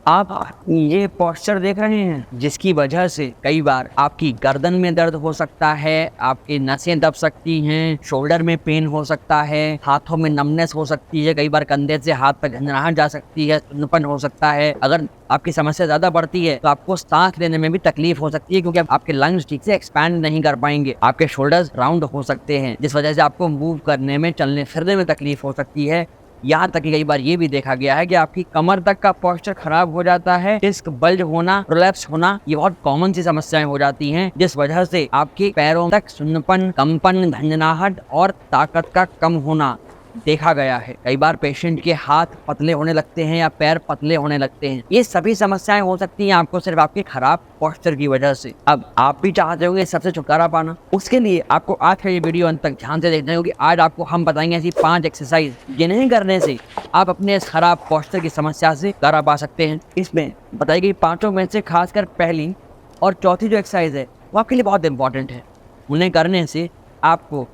आप ये पोस्चर देख रहे हैं जिसकी वजह से कई बार आपकी गर्दन में दर्द हो सकता है, आपकी नसें दब सकती हैं, शोल्डर में पेन हो सकता है, हाथों में नमनेस हो सकती है, कई बार कंधे से हाथ पर झंझनाहट जा सकती है, सुन्नपन हो सकता है। अगर आपकी समस्या ज़्यादा बढ़ती है तो आपको सांस लेने में भी तकलीफ हो सकती है, क्योंकि आपके लंग्स ठीक से एक्सपैंड नहीं कर पाएंगे। आपके शोल्डर्स राउंड हो सकते हैं, जिस वजह से आपको मूव करने में, चलने फिरने में तकलीफ हो सकती है। यहाँ तक कि कई बार ये भी देखा गया है कि आपकी कमर तक का पोस्चर खराब हो जाता है। डिस्क बल्ज होना, प्रोलैप्स होना, ये बहुत कॉमन सी समस्याएं हो जाती हैं, जिस वजह से आपके पैरों तक सुन्नपन, कंपन, झंझनाहट और ताकत का कम होना देखा गया है। कई बार पेशेंट के हाथ पतले होने लगते हैं या पैर पतले होने लगते हैं। ये सभी समस्याएं हो सकती हैं आपको सिर्फ आपके खराब पोस्चर की वजह से। अब आप भी चाहते होंगे सबसे छुटकारा पाना, उसके लिए आपको आज का ये वीडियो अंत तक ध्यान से देखना होगी। आज आपको हम बताएंगे ऐसी 5 एक्सरसाइज जिन्हें करने से आप अपने इस खराब पोस्चर की समस्या से छुटकारा पा सकते हैं। इसमें बताई गई 5 में से खासकर पहली और चौथी जो एक्सरसाइज है वो आपके लिए बहुत इंपॉर्टेंट है। उन्हें करने से आपको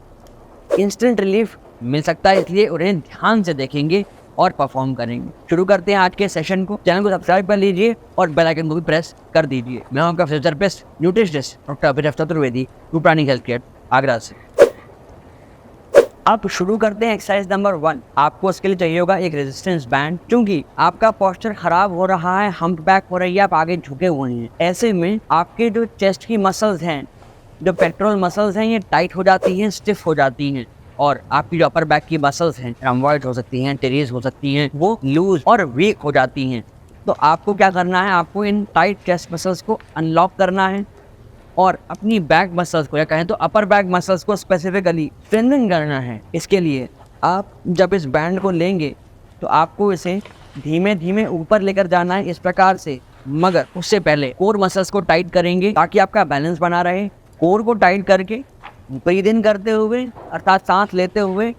इंस्टेंट रिलीफ मिल सकता है, इसलिए उन्हें ध्यान से देखेंगे और परफॉर्म करेंगे। शुरू करते हैं आज के सेशन को। चैनल को सब्सक्राइब कर लीजिए और बेल आइकन को भी प्रेस कर दीजिए। मैं हूं आपका फिजियोथेरेपिस्ट न्यूट्रिशनिस्ट डॉक्टर अभिनव चतुर्वेदी, प्राणिक हेल्थ केयर, आगरा से। अब शुरू करते हैं एक्सरसाइज नंबर 1। आपको उसके लिए चाहिए होगा एक रेजिस्टेंस बैंड, क्योंकि आपका पोस्चर खराब हो रहा है, हम्प बैक हो रही है, आप आगे झुके हुए हैं। ऐसे में आपके जो चेस्ट की मसल्स हैं, जो पेक्टोरल मसल्स हैं, ये टाइट हो जाती हैं, स्टिफ हो जाती हैं, और आपकी जो अपर बैक की मसल्स हैं, रम्बॉइड हो सकती हैं, टेरेस हो सकती हैं, वो लूज और वीक हो जाती हैं। तो आपको क्या करना है, आपको इन टाइट चेस्ट मसल्स को अनलॉक करना है और अपनी बैक मसल्स को, या कहें तो अपर बैक मसल्स को स्पेसिफिकली स्ट्रेंथन करना है। इसके लिए आप जब इस बैंड को लेंगे तो आपको इसे धीमे धीमे ऊपर लेकर जाना है, इस प्रकार से। मगर उससे पहले कोर मसल्स को टाइट करेंगे ताकि आपका बैलेंस बना रहे। कोर को टाइट करके ब्रीथ इन करते हुए, अर्थात सांस लेते हुए,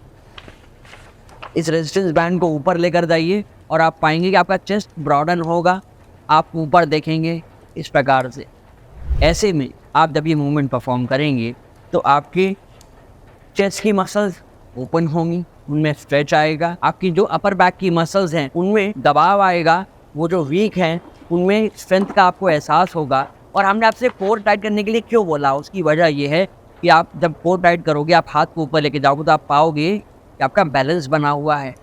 इस रेजिस्टेंस बैंड को ऊपर लेकर जाइए और आप पाएंगे कि आपका चेस्ट ब्रॉडन होगा, आप ऊपर देखेंगे इस प्रकार से। ऐसे में आप जब ये मूवमेंट परफॉर्म करेंगे तो आपके चेस्ट की मसल्स ओपन होंगी, उनमें स्ट्रेच आएगा। आपकी जो अपर बैक की मसल्स हैं उनमें दबाव आएगा, वो जो वीक हैं उनमें स्ट्रेंथ का आपको एहसास होगा। और हमने आपसे कोर टाइट करने के लिए क्यों बोला, उसकी वजह ये है कि आप जब कोर टाइट करोगे, आप हाथ को ऊपर लेके जाओगे तो आप पाओगे कि आपका बैलेंस बना हुआ है,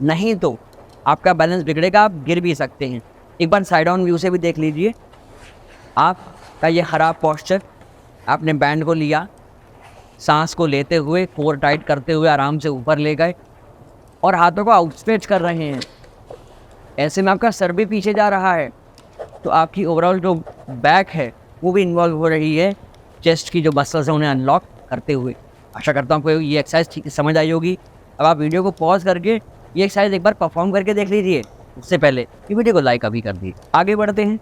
नहीं तो आपका बैलेंस बिगड़ेगा, आप गिर भी सकते हैं। एक बार साइड ऑन व्यू से भी देख लीजिए। आपका ये ख़राब पोस्चर, आपने बैंड को लिया, सांस को लेते हुए, कोर टाइट करते हुए आराम से ऊपर ले गए और हाथों को आउटस्ट्रेच कर रहे हैं। ऐसे में आपका सर भी पीछे जा रहा है, तो आपकी ओवरऑल जो बैक है वो भी इन्वॉल्व हो रही है, चेस्ट की जो मसल्स हैं उन्हें अनलॉक करते हुए। आशा करता हूँ आपको ये एक्सरसाइज ठीक समझ आई होगी। अब आप वीडियो को पॉज करके ये एक्सरसाइज एक बार परफॉर्म करके देख लीजिए। उससे पहले ये वीडियो को लाइक अभी कर दीजिए। आगे बढ़ते हैं,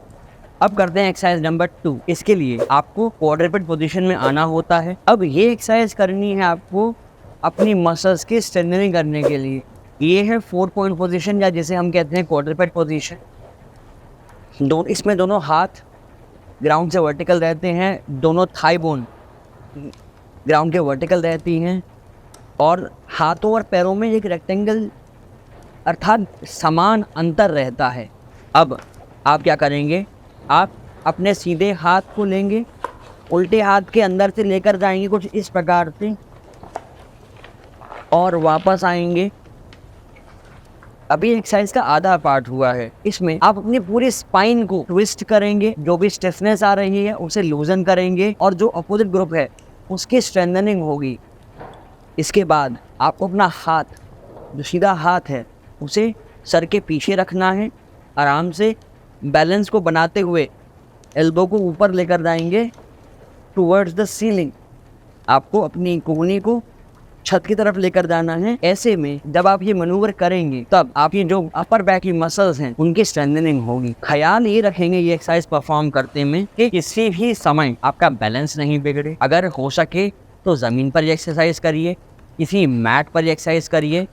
अब करते हैं एक्सरसाइज नंबर 2। इसके लिए आपको क्वाड्रपेड पोजीशन में आना होता है। अब ये एक्सरसाइज करनी है आपको अपनी मसल्स की स्ट्रेंथनिंग करने के लिए। ये है 4 पॉइंट पोजीशन, या जिसे हम कहते हैं क्वाड्रपेड पोजीशन। इसमें दोनों हाथ ग्राउंड से वर्टिकल रहते हैं, दोनों थाई बोन ग्राउंड के वर्टिकल रहती हैं, और हाथों और पैरों में एक रेक्टेंगल अर्थात समान अंतर रहता है। अब आप क्या करेंगे, आप अपने सीधे हाथ को लेंगे, उल्टे हाथ के अंदर से लेकर जाएंगे कुछ इस प्रकार से, और वापस आएंगे। अभी एक्सरसाइज का आधा पार्ट हुआ है। इसमें आप अपनी पूरी स्पाइन को ट्विस्ट करेंगे, जो भी स्टिफनेस आ रही है उसे लूजन करेंगे, और जो अपोजिट ग्रुप है उसकी स्ट्रेंथनिंग होगी। इसके बाद आपको अपना हाथ, जो सीधा हाथ है, उसे सर के पीछे रखना है। आराम से बैलेंस को बनाते हुए एल्बो को ऊपर लेकर जाएंगे टुवर्ड्स द सीलिंग। आपको अपनी कोहनी को छत की तरफ लेकर जाना है। ऐसे में जब आप ये मनूवर करेंगे तब आपकी जो अपर बैक की मसल्स हैं उनकी स्ट्रेंथनिंग होगी। ख्याल ये रखेंगे ये एक्सरसाइज परफॉर्म करते में कि किसी भी समय आपका बैलेंस नहीं बिगड़े। अगर हो सके तो ज़मीन पर ये एक्सरसाइज करिए, किसी मैट पर ये एक्सरसाइज करिए,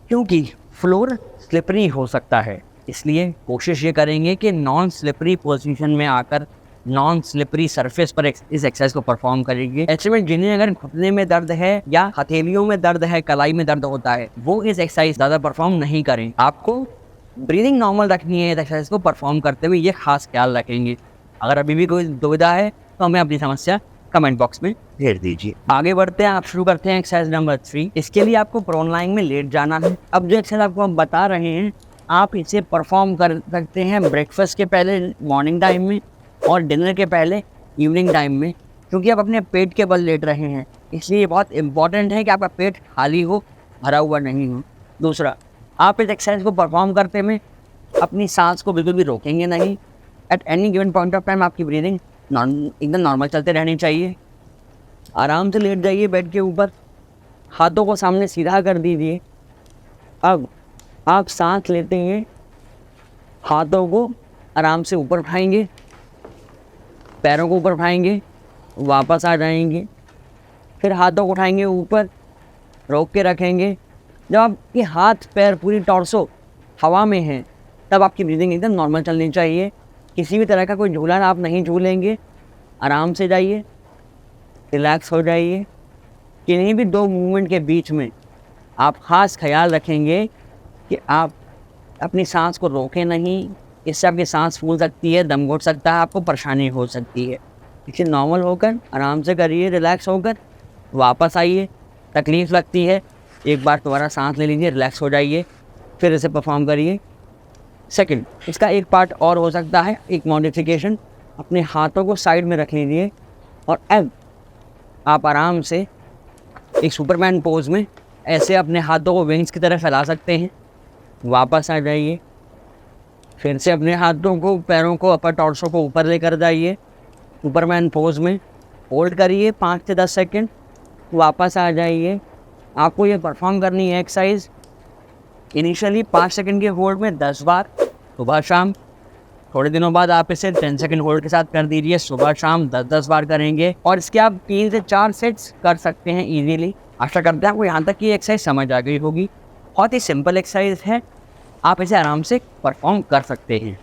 क्योंकि फ्लोर स्लिपरी हो सकता है। इसलिए कोशिश ये करेंगे कि नॉन स्लिपरी पोजीशन में आकर नॉन स्लिपरी सरफेस पर इस एक्सरसाइज को परफॉर्म करेंगे। ऐसे में जिन्हें अगर घुटने में दर्द है या हथेलियों में दर्द है, कलाई में दर्द होता है, वो इस एक्सरसाइज ज़्यादा परफॉर्म नहीं करें। आपको ब्रीदिंग नॉर्मल रखनी है एक्सरसाइज को परफॉर्म करते हुए, ये खास ख्याल रखेंगे। अगर अभी भी कोई दुविधा है तो हमें अपनी समस्या कमेंट बॉक्स में भेज दीजिए। आगे बढ़ते हैं, आप शुरू करते हैं एक्सरसाइज नंबर 3। इसके लिए आपको प्रोन लाइन में लेट जाना है। अब जो एक्सरसाइज आपको हम बता रहे हैं, आप इसे परफॉर्म कर सकते हैं ब्रेकफास्ट के पहले मॉर्निंग टाइम में और डिनर के पहले इवनिंग टाइम में, क्योंकि आप अपने पेट के बल लेट रहे हैं, इसलिए बहुत इंपॉर्टेंट है कि आपका पेट खाली हो, भरा हुआ नहीं हो। दूसरा, आप इस एक्सरसाइज को परफॉर्म करते में अपनी सांस को बिल्कुल भी रोकेंगे नहीं। At any given point of time आपकी ब्रीदिंग एकदम नॉर्मल चलते रहनी चाहिए। आराम से लेट जाइए बेड के ऊपर, हाथों को सामने सीधा कर दीजिए। अब आप सांस लेते हैं, हाथों को आराम से ऊपर उठाएंगे, पैरों को ऊपर उठाएंगे, वापस आ जाएंगे, फिर हाथों को उठाएंगे ऊपर, रोक के रखेंगे। जब आपके हाथ पैर पूरी टॉर्सो हवा में है, तब आपकी ब्रीदिंग एकदम नॉर्मल चलनी चाहिए। किसी भी तरह का कोई झूला आप नहीं झूलेंगे, आराम से जाइए, रिलैक्स हो जाइए। किन्हीं भी दो मूवमेंट के बीच में आप ख़ास ख्याल रखेंगे कि आप अपनी सांस को रोकें नहीं, इससे आपकी सांस फूल सकती है, दम घुट सकता है, आपको परेशानी हो सकती है। इसे नॉर्मल होकर आराम से करिए, रिलैक्स होकर वापस आइए। तकलीफ़ लगती है, एक बार दोबारा सांस ले लीजिए, रिलैक्स हो जाइए, फिर इसे परफॉर्म करिए। सेकंड, इसका एक पार्ट और हो सकता है, एक मॉडिफिकेशन, अपने हाथों को साइड में रख लीजिए और अब आप आराम से एक सुपरमैन पोज में ऐसे अपने हाथों को विंग्स की तरह फैला सकते हैं। वापस आ जाइए, फिर से अपने हाथों को, पैरों को, अपर टॉर्सो को ऊपर लेकर जाइए, सुपरमैन पोज में होल्ड करिए 5 से 10 सेकंड, वापस आ जाइए। आपको ये परफॉर्म करनी है एक्सरसाइज इनिशियली 5 सेकंड के होल्ड में 10 बार सुबह शाम। थोड़े दिनों बाद आप इसे 10 सेकंड होल्ड के साथ कर दीजिए, सुबह शाम 10-10 बार करेंगे और इसके आप 3 से 4 सेट्स कर सकते हैं इजीली। आशा करते हैं आपको यहाँ तक की एक्सरसाइज समझ आ गई होगी। बहुत ही सिंपल एक्सरसाइज है, आप इसे आराम से परफॉर्म कर सकते हैं।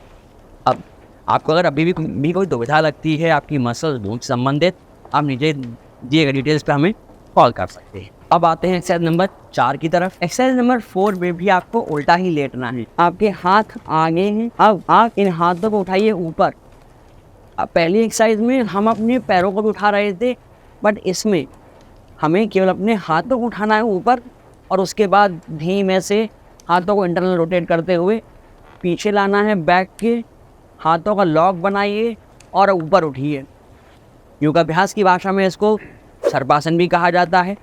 अब आपको अगर अभी भी कोई दुविधा लगती है आपकी मसल बोन से संबंधित, आप नीचे दिए गए डिटेल्स पे हमें कॉल कर सकते हैं। अब आते हैं एक्सरसाइज नंबर 4 की तरफ। एक्सरसाइज नंबर 4 में भी आपको उल्टा ही लेटना है। आपके हाथ आगे हैं, अब आप इन हाथों को उठाइए ऊपर। अब पहली एक्सरसाइज में हम अपने पैरों को भी उठा रहे थे, बट इसमें हमें केवल अपने हाथों को उठाना है ऊपर और उसके बाद धीमे से हाथों को इंटरनल रोटेट करते हुए पीछे लाना है बैक के। हाथों का लॉक बनाइए और ऊपर उठिए। योगाभ्यास की भाषा में इसको सर्पासन भी कहा जाता है,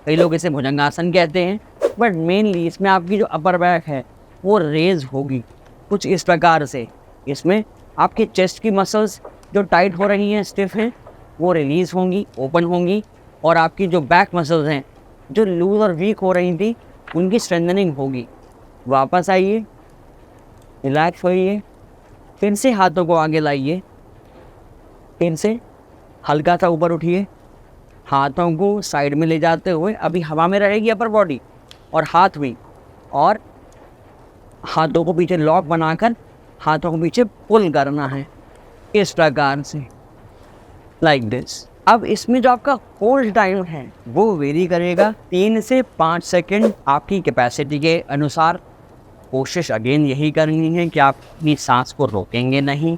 कई लोग इसे भुजंगासन कहते हैं, बट मेनली इसमें आपकी जो अपर बैक है वो रेज होगी कुछ इस प्रकार से। इसमें आपके चेस्ट की मसल्स जो टाइट हो रही हैं, स्टिफ हैं, वो रिलीज़ होंगी, ओपन होंगी, और आपकी जो बैक मसल्स हैं जो लूज और वीक हो रही थी उनकी स्ट्रेंथनिंग होगी। वापस आइए, रिलैक्स होइए, फिर से हाथों को आगे लाइए, फिर से हल्का सा ऊपर उठिए, हाथों को साइड में ले जाते हुए अभी हवा में रहेगी अपर बॉडी और हाथ भी, और हाथों को पीछे लॉक बनाकर हाथों को पीछे पुल करना है इस प्रकार से, लाइक दिस। अब इसमें जो आपका होल्ड टाइम है वो वेरी करेगा 3 से 5 सेकंड आपकी कैपेसिटी के अनुसार। कोशिश अगेन यही करनी है कि आप अपनी सांस को रोकेंगे नहीं,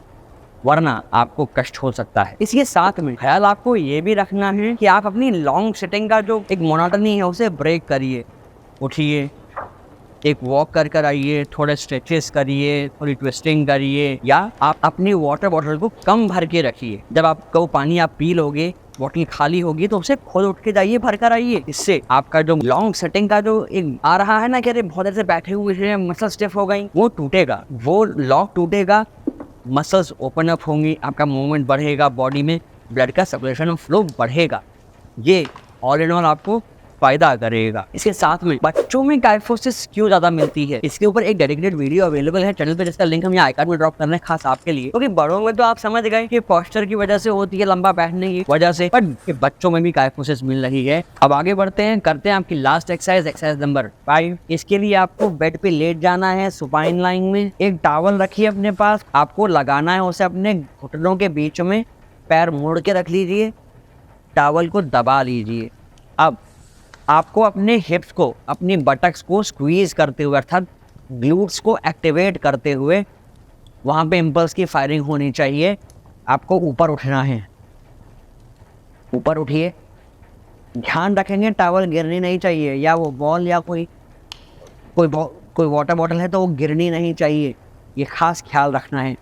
वरना आपको कष्ट हो सकता है। इसके साथ में ख्याल आपको ये भी रखना है कि आप अपनी लॉन्ग सिटिंग का जो एक मोनोटनी है उसे ब्रेक करिए। उठिए, एक वॉक कर आइए, थोड़े स्ट्रेचेस करिए, थोड़ी ट्विस्टिंग करिए, या आप अपनी वाटर बॉटल को कम भर के रखिए। जब आपको पानी आप पी लोगे, बॉटल खाली होगी, तो उसे खुद उठ के जाइए, भर कर आइए। इससे आपका जो लॉन्ग सेटिंग का जो एक आ रहा है ना कि अरे बहुत देर से बैठे हुए हैं, मसल स्टिफ हो गई, वो टूटेगा, वो लॉक टूटेगा, मसल्स ओपन अप होंगी, आपका मूवमेंट बढ़ेगा, बॉडी में ब्लड का सर्कुलेशन फ्लो बढ़ेगा। ये ऑल इन ऑल आपको फायदा करेगा। इसके साथ में बच्चों में काइफोसिस क्यों ज्यादा मिलती है, इसके ऊपर एक डेडिकेटेड वीडियो अवेलेबल है चैनल पे, जिसका लिंक हम यहाँ आई कार्ड में ड्रॉप कर रहे हैं खास आपके लिए। क्योंकि बड़ों में तो आप समझ गए कि पोस्चर की वजह से होती है, लंबा बैठने की वजह से, बट बच्चों में भी काइफोसिस मिल रही है। अब आगे बढ़ते हैं, करते हैं आपकी लास्ट एक्सरसाइज नंबर 5। इसके लिए आपको बेड पे लेट जाना है सुपाइन लाइन में। एक टॉवल रखिए अपने पास, आपको लगाना है उसे अपने घुटनों के बीच में, पैर मोड़ के रख लीजिए, टॉवल को दबा लीजिए। अब आपको अपने हिप्स को, अपनी बटक्स को स्क्वीज करते हुए, अर्थात ग्लूट्स को एक्टिवेट करते हुए वहाँ पे इम्पल्स की फायरिंग होनी चाहिए। आपको ऊपर उठना है, ऊपर उठिए। ध्यान रखेंगे टॉवल गिरनी नहीं चाहिए, या वो बॉल या कोई वाटर बॉटल है तो वो गिरनी नहीं चाहिए, ये खास ख्याल रखना है।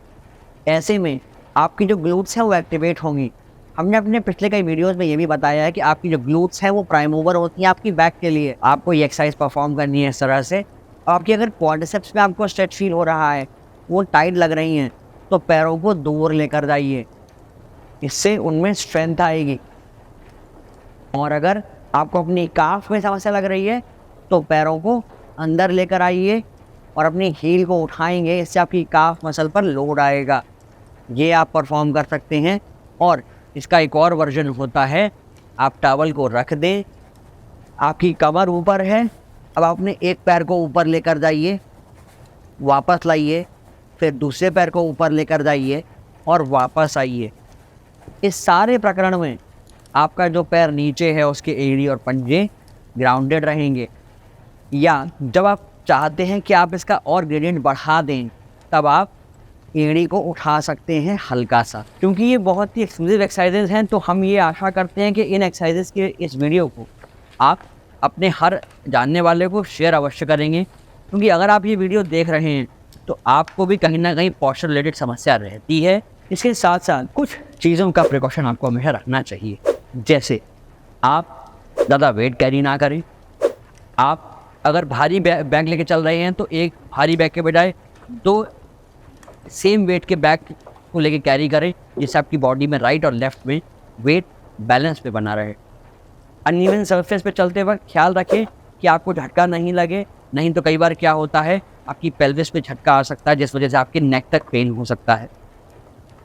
ऐसे में आपकी जो ग्लूट्स हैं वो एक्टिवेट होंगी। हमने अपने पिछले कई वीडियोस में ये भी बताया है कि आपकी जो ग्लूट्स हैं वो प्राइम मूवर होती हैं आपकी बैक के लिए। आपको ये एक्सरसाइज परफॉर्म करनी है इस तरह से। आपकी अगर क्वाड्रिसेप्स में आपको स्ट्रेच फील हो रहा है, वो टाइट लग रही हैं, तो पैरों को दूर लेकर जाइए, इससे उनमें स्ट्रेंथ आएगी। और अगर आपको अपनी काफ में समस्या लग रही है तो पैरों को अंदर लेकर आइए और अपनी हील को उठाएंगे, इससे आपकी काफ मसल पर लोड आएगा। ये आप परफॉर्म कर सकते हैं। और इसका एक और वर्जन होता है, आप टॉवल को रख दें, आपकी कमर ऊपर है, अब अपने एक पैर को ऊपर लेकर जाइए, वापस लाइए, फिर दूसरे पैर को ऊपर लेकर जाइए और वापस आइए। इस सारे प्रकरण में आपका जो पैर नीचे है उसके एड़ी और पंजे ग्राउंडेड रहेंगे। या जब आप चाहते हैं कि आप इसका और ग्रेडियंट बढ़ा दें, तब आप एड़ी को उठा सकते हैं हल्का सा। क्योंकि ये बहुत ही एक्सक्लूसिव एक्सरसाइजेज हैं, तो हम ये आशा करते हैं कि इन एक्सरसाइजेज के इस वीडियो को आप अपने हर जानने वाले को शेयर अवश्य करेंगे। क्योंकि अगर आप ये वीडियो देख रहे हैं तो आपको भी कहीं ना कहीं पॉस्चर रिलेटेड समस्या रहती है। इसके साथ साथ कुछ चीज़ों का प्रिकॉशन आपको हमेशा रखना चाहिए, जैसे आप ज़्यादा वेट कैरी ना करें। आप अगर भारी बैग लेके चल रहे हैं तो एक भारी बैग के बजाय 2 सेम वेट के बैग को लेके कैरी करें, जिससे आपकी बॉडी में राइट और लेफ्ट में वेट बैलेंस पे बना रहे। अनइवन सरफेस पे चलते वक्त ख्याल रखें कि आपको झटका नहीं लगे, नहीं तो कई बार क्या होता है आपकी पेल्विस पे झटका आ सकता है, जिस वजह से आपके नेक तक पेन हो सकता है।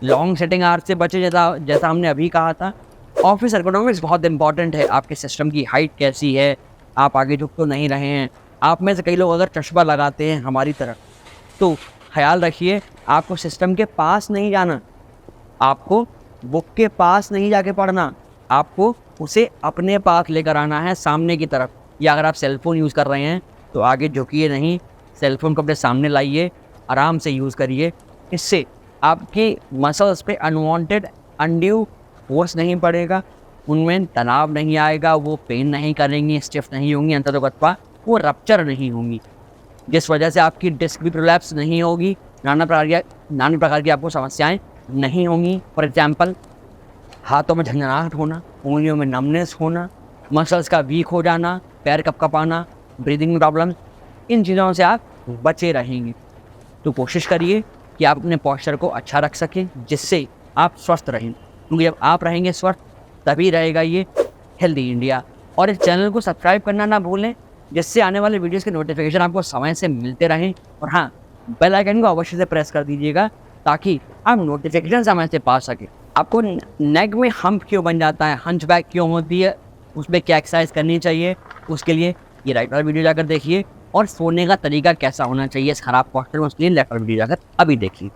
लॉन्ग सेटिंग आवर्स से बचे, जैसा हमने अभी कहा था। ऑफिस एर्गोनॉमिक्स बहुत इंपॉर्टेंट है। आपके सिस्टम की हाइट कैसी है, आप आगे झुक तो नहीं रहे हैं। आप में से कई लोग अगर चश्मा लगाते हैं हमारी तरफ, तो ख्याल रखिए आपको सिस्टम के पास नहीं जाना, आपको बुक के पास नहीं जाके पढ़ना, आपको उसे अपने पास लेकर आना है सामने की तरफ। या अगर आप सेलफ़ोन यूज़ कर रहे हैं तो आगे झुकिए नहीं, सेलफ़ोन को अपने सामने लाइए, आराम से यूज़ करिए। इससे आपकी मसल्स पे अनवांटेड अनड्यू फोर्स नहीं पड़ेगा, उनमें तनाव नहीं आएगा, वो पेन नहीं करेंगी, स्टिफ नहीं होंगी, अंततोगत्वा वो रप्चर नहीं होंगी, जिस वजह से आपकी डिस्क भी प्रोलैप्स नहीं होगी, नाना प्रकार की आपको समस्याएं नहीं होंगी। फॉर एग्जांपल, हाथों में झंझनाहट होना, उंगलियों में नमनेस होना, मसल्स का वीक हो जाना, पैर कपकपाना, ब्रीदिंग प्रॉब्लम, इन चीज़ों से आप बचे रहेंगे। तो कोशिश करिए कि आप अपने पॉस्चर को अच्छा रख सकें, जिससे आप स्वस्थ रहें। क्योंकि जब आप रहेंगे स्वस्थ, तभी रहेगा ये हेल्दी इंडिया। और इस चैनल को सब्सक्राइब करना ना भूलें, जिससे आने वाले वीडियोस के नोटिफिकेशन आपको समय से मिलते रहें। और हाँ, बेल आइकन को अवश्य से प्रेस कर दीजिएगा, ताकि आप नोटिफिकेशन समय से पा सकें। आपको नेक में हम्प क्यों बन जाता है, हंचबैक क्यों होती है, उसमें क्या एक्सरसाइज करनी चाहिए, उसके लिए ये राइट वाला वीडियो जाकर देखिए। और सोने का तरीका कैसा होना चाहिए इस खराब पॉस्चर में, उसके लिए लेफ्ट वाला वीडियो जाकर अभी देखिए।